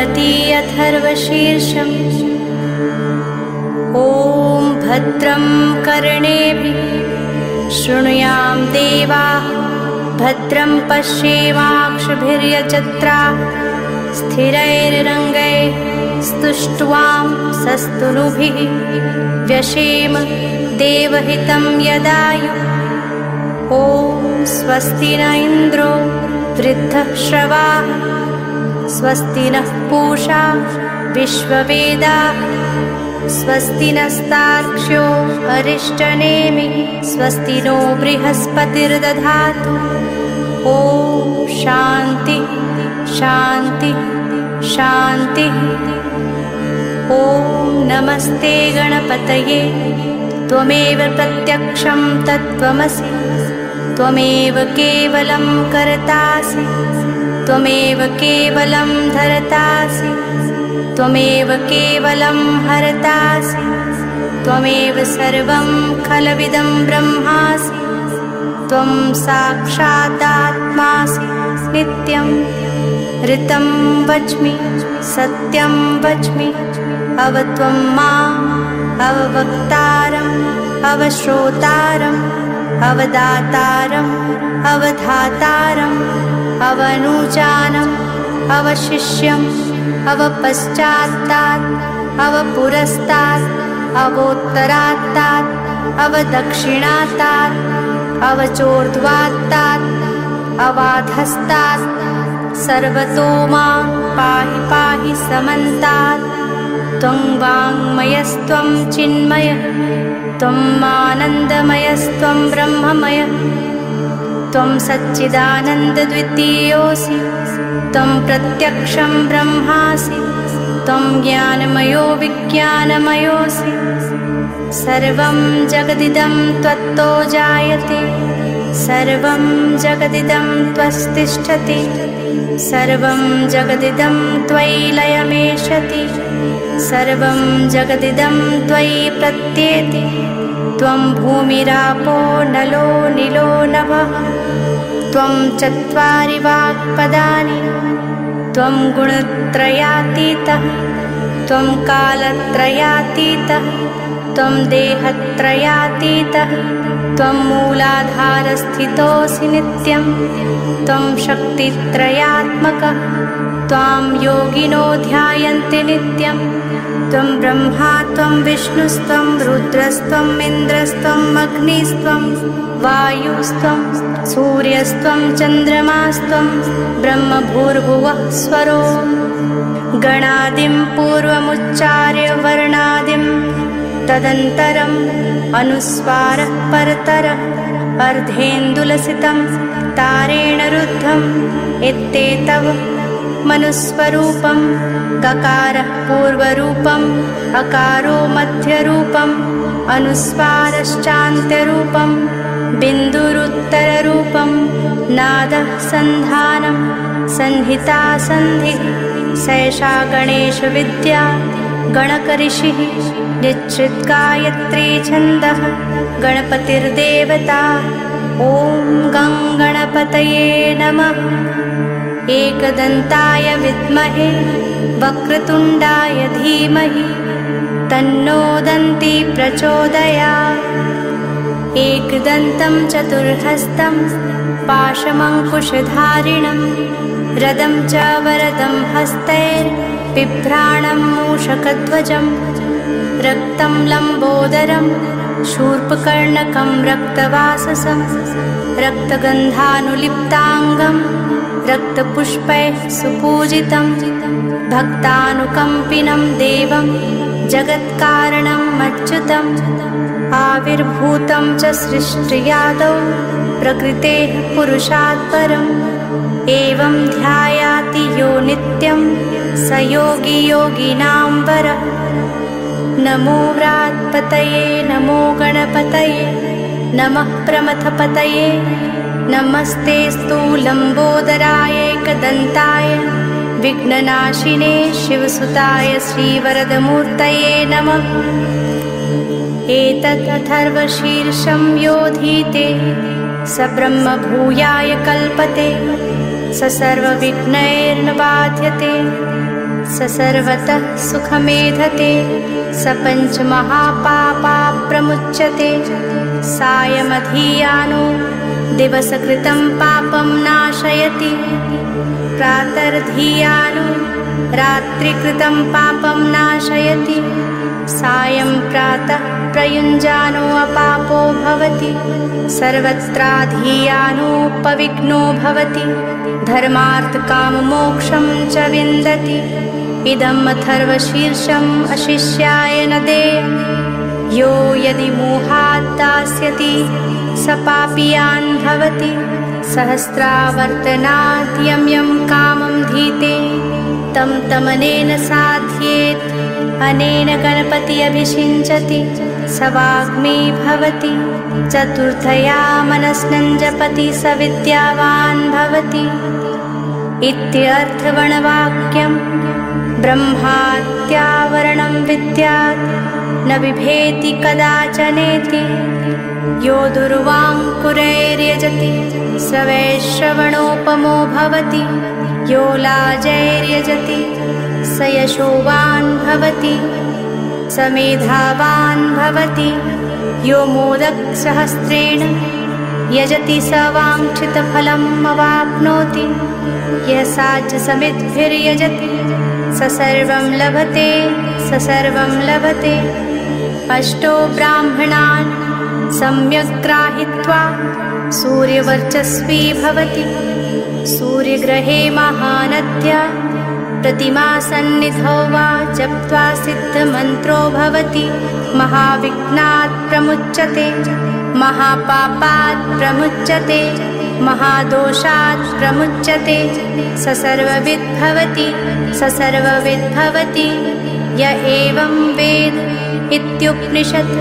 गणपति अथर्वशीर्षम्। ॐ भद्रं कर्णेभिः शृणुयाम देवाः, भद्रं पश्येमाक्षभिर्यजत्राः, स्थिरैरङ्गैः स्तुष्ट्वां सस्तनुभिः, व्यशेम देवहितं यदायुः। ॐ स्वस्ति न इन्द्रो वृद्धश्रवाः, स्वस्ति नः पूषा विश्ववेदाः, स्वस्ति नस्तार्क्ष्यो अरिष्टनेमिः, स्वस्ति नो बृहस्पतिर्दधातु। ॐ शान्ति शान्ति शान्तिः। ॐ नमस्ते गणपतये, त्वमेव प्रत्यक्षं तत्त्वमसि, त्वमेव केवलं कर्तासि, त्वमेव केवलं धर्तासि, त्वमेव केवलं हर्तासि, त्वमेव सर्वं खलविदं ब्रह्मासि, त्वं साक्षादात्मासि नित्यं। ऋतं वच्मि सत्यं वच्मि, अवत्वं माम् अववक्तारम् अवश्रोतारम् अवदातारम् अवधातारम् अवनुजानम् अवशिष्यम् अवपश्चात्तात् अवपुरस्तात् अवोत्तरात्तात् अवदक्षिणात्तात् अवचोर्ध्वात्तात् अवाधस्तात् सर्वतो मां पाहि पाहि समन्तात्। त्वं वाङ्मयस्त्वं चिन्मयः, त्वम् आनन्दमयस्त्वं ब्रह्ममयः, त्वं सच्चिदानन्दद्वितीयोऽसि, त्वं प्रत्यक्षं ब्रह्मासि, त्वं ज्ञानमयो विज्ञानमयोऽसि। सर्वं जगदिदं त्वत्तो जायते, सर्वं जगदिदं त्वस्तिष्ठति, सर्वं जगदिदं त्वयि लयमेष्यति, सर्वं जगदिदं त्वयि प्रत्येति। त्वं भूमिरापो नलो निलो नभः, त्वं चत्वारि वाक्पदानि, त्वं गुणत्रयातीतः, त्वं कालत्रयातीतः, त्वं देहत्रयातीतः, त्वं मूलाधारस्थितोऽसि नित्यं, त्वं शक्तित्रयात्मकः, त्वां योगिनो ध्यायन्ति नित्यं। त्वं ब्रह्मा त्वं विष्णुस्त्वं रुद्रस्त्वम् इन्द्रस्त्वम् अग्निस्त्वं वायुस्त्वं सूर्यस्त्वं चन्द्रमास्त्वं ब्रह्मभूर्भुवः स्वरो। गणादिं पूर्वमुच्चार्य वर्णादिं, तदन्तरम् अनुस्वारः परतरः, अर्धेन्दुलसितं तारेण रुद्धम् इत्येतव मनुस्वरूपं। ककारः पूर्वरूपम्, अकारो मध्यरूपम्, अनुस्वारश्चान्त्यरूपम्, बिन्दुरुत्तररूपम्, नादः सन्धानं संहिता सन्धिः। सैषा गणेशविद्या गणकऋषिः, निश्चिद्गायत्री छन्दः, गणपतिर्देवता। ॐ गं गणपतये नमः। एकदन्ताय विद्महे वक्रतुण्डाय धीमहि, तन्नो दन्ती प्रचोदयात्। एकदन्तं चतुर्हस्तं पाशमङ्कुशधारिणं, रदं च वरदं हस्तैर्बिभ्राणं मूषकध्वजं, रक्तं लम्बोदरं शूर्पकर्णकं रक्तवाससं, रक्तगन्धानुलिप्ताङ्गं रक्तपुष्पैः सुपूजितं, भक्तानुकम्पिनं देवं जगत्कारणम् अच्युतम्। आविर्भूतं च सृष्ट्यादौ प्रकृतेः पुरुषात् परम्, एवं ध्यायाति यो नित्यं स योगी योगिनां वरः। नमो व्रात्पतये नमो गणपतये, नमः प्रमथपतये, नमस्तेऽस्तु लम्बोदराय एकदन्ताय, विघ्ननाशिने शिवसुताय श्रीवरदमूर्तये नमः। एतदथर्वशीर्षं योधीते स ब्रह्मभूयाय कल्पते, स सर्वविघ्नैर्न बाध्यते। स सर्वतः सुखमेधते स पञ्चमहापापा प्रमुच्यते सायमधीयानो दिवसकृतं पापं नाशयति प्रातर्धीयानो रात्रिकृतं पापं नाशयति सायं प्रातः प्रयुञ्जानो अपापो भवति सर्वत्राधीयानोपविघ्नो भवति धर्मार्थकाममोक्षं च विन्दति इदम् अथर्वशीर्षम् अशिष्याय न देयम् यो यदि मोहात् दास्यति स पापीयान् भवति सहस्रावर्तनात् यं यं कामं धीते तं तमनेन साध्येत् अनेन गणपति अभिषिञ्चति स वाग्मी भवति चतुर्थया मनस्नं जपति स विद्यावान् भवति इत्यर्थवणवाक्यं ब्रह्मात्यावरणं विद्यात् न बिभेति कदाचनेति यो दुर्वाङ्कुरैर्यजति स वैश्रवणोपमो भवति यो लाजैर्यजति स यशोवान् भवति स मेधावान् भवति यो मोदकसहस्रेण यजति स वाञ्छितफलम् अवाप्नोति यः साज्यसमिद्भिर्यजति स सर्वं लभते अष्टो ब्राह्मणान् सम्यक् ग्राहीत्वा सूर्यवर्चस्वी भवति सूर्यग्रहे महानद्या प्रतिमासन्निधौ वा जप्त्वा सिद्धमन्त्रो भवति महाविघ्नात् प्रमुच्यते महापापात् प्रमुच्यते महादोषात् प्रमुच्यते स सर्वविद् भवति य एवं वेद इत्युपनिषत्।